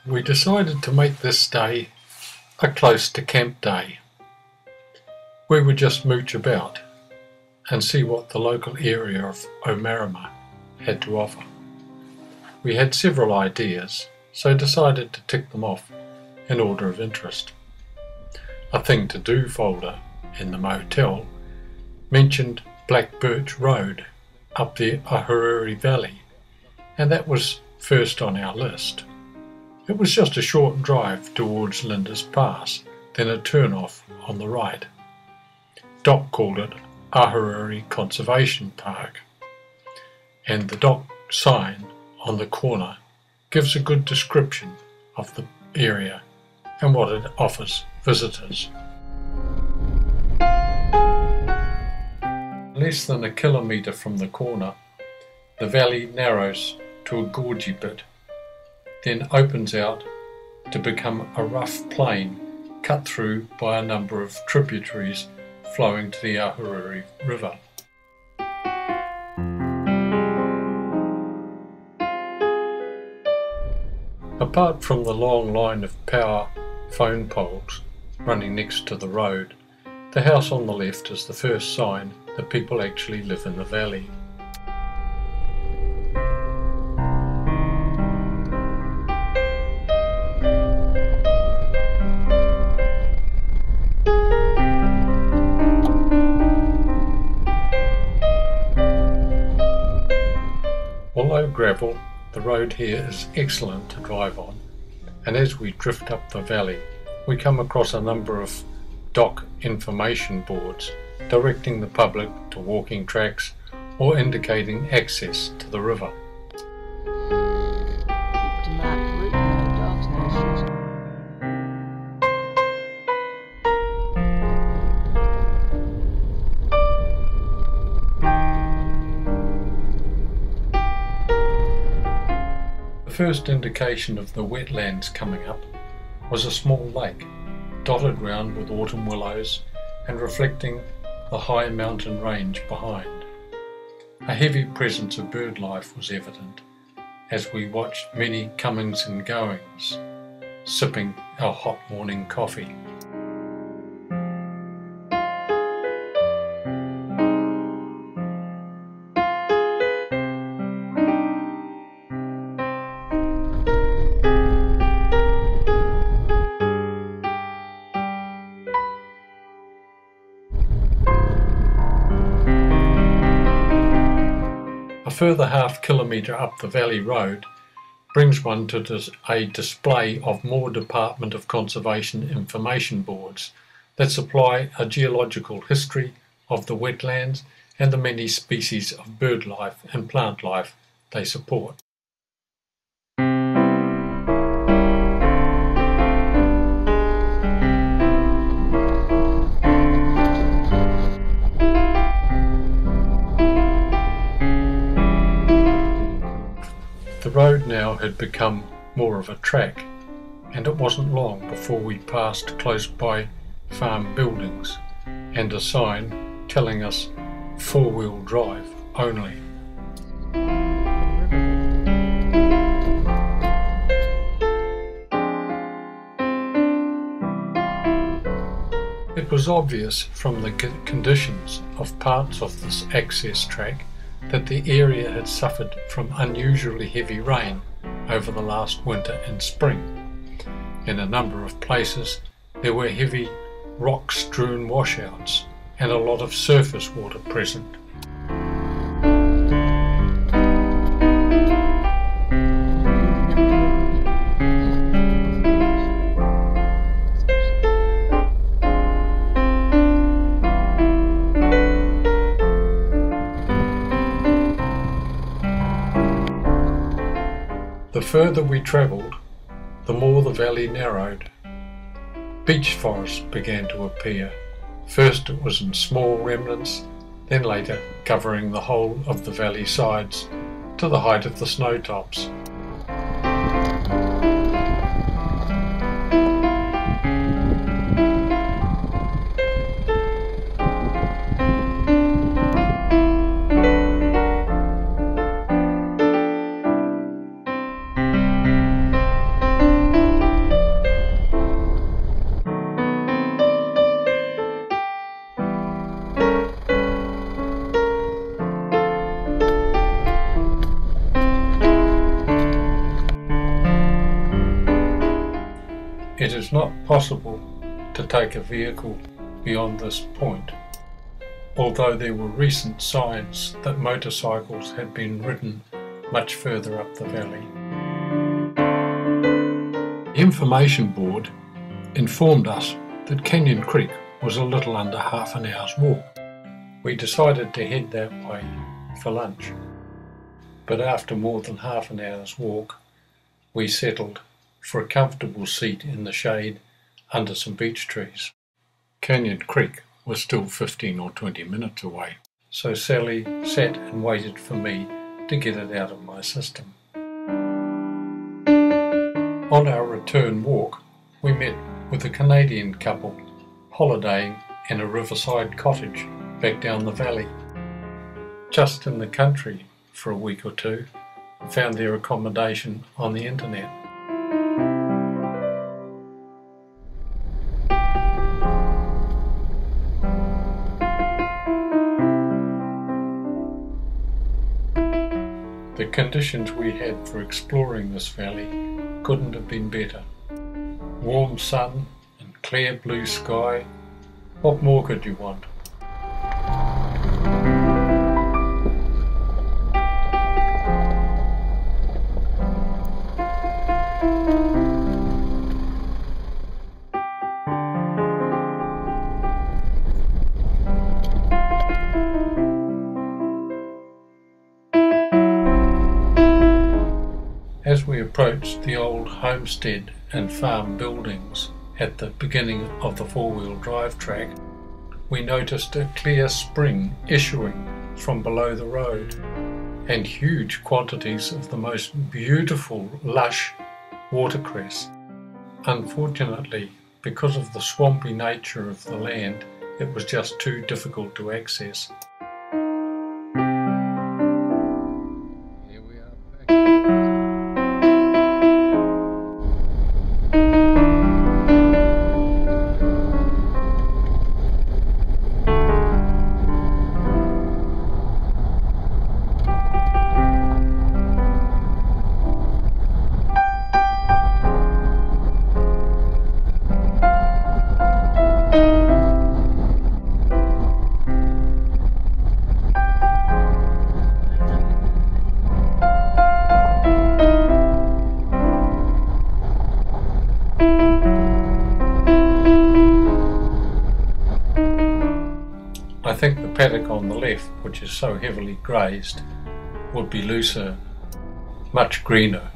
We decided to make this day a close to camp day. We would just mooch about and see what the local area of Omarama had to offer. We had several ideas, so decided to tick them off in order of interest. A thing to do folder in the motel mentioned Black Birch Road up the Ahuriri Valley, and that was first on our list. It was just a short drive towards Linda's Pass, then a turn-off on the right. Doc called it Ahuriri Conservation Park, and the Doc sign on the corner gives a good description of the area and what it offers visitors. Less than a kilometre from the corner, the valley narrows to a gorgy bit, then opens out to become a rough plain cut through by a number of tributaries flowing to the Safari-Ahuriri River. Apart from the long line of power phone poles running next to the road, the house on the left is the first sign that people actually live in the valley. Although gravel, the road here is excellent to drive on, and as we drift up the valley, we come across a number of dock information boards directing the public to walking tracks or indicating access to the river. The first indication of the wetlands coming up was a small lake, dotted round with autumn willows and reflecting the high mountain range behind. A heavy presence of bird life was evident as we watched many comings and goings, sipping our hot morning coffee. A further half-kilometre up the valley road brings one to a display of more Department of Conservation information boards that supply a geological history of the wetlands and the many species of bird life and plant life they support. The road now had become more of a track, and it wasn't long before we passed close by farm buildings and a sign telling us four-wheel drive only. It was obvious from the conditions of parts of this access track that the area had suffered from unusually heavy rain over the last winter and spring. In a number of places there were heavy rock-strewn washouts and a lot of surface water present. The further we travelled, the more the valley narrowed. Beech forest began to appear. First it was in small remnants, then later covering the whole of the valley sides to the height of the snowtops. was not possible to take a vehicle beyond this point, although there were recent signs that motorcycles had been ridden much further up the valley. The information board informed us that Canyon Creek was a little under half an hour's walk. We decided to head that way for lunch, but after more than half an hour's walk, we settled for a comfortable seat in the shade under some beech trees. Canyon Creek was still 15 or 20 minutes away, so Sally sat and waited for me to get it out of my system. On our return walk, we met with a Canadian couple holidaying in a riverside cottage back down the valley. Just in the country for a week or two, and found their accommodation on the internet. The conditions we had for exploring this valley couldn't have been better. Warm sun and clear blue sky. What more could you want? As we approached the old homestead and farm buildings at the beginning of the four-wheel drive track, we noticed a clear spring issuing from below the road, and huge quantities of the most beautiful, lush watercress. Unfortunately, because of the swampy nature of the land, it was just too difficult to access. I think the paddock on the left, which is so heavily grazed, would be looser, much greener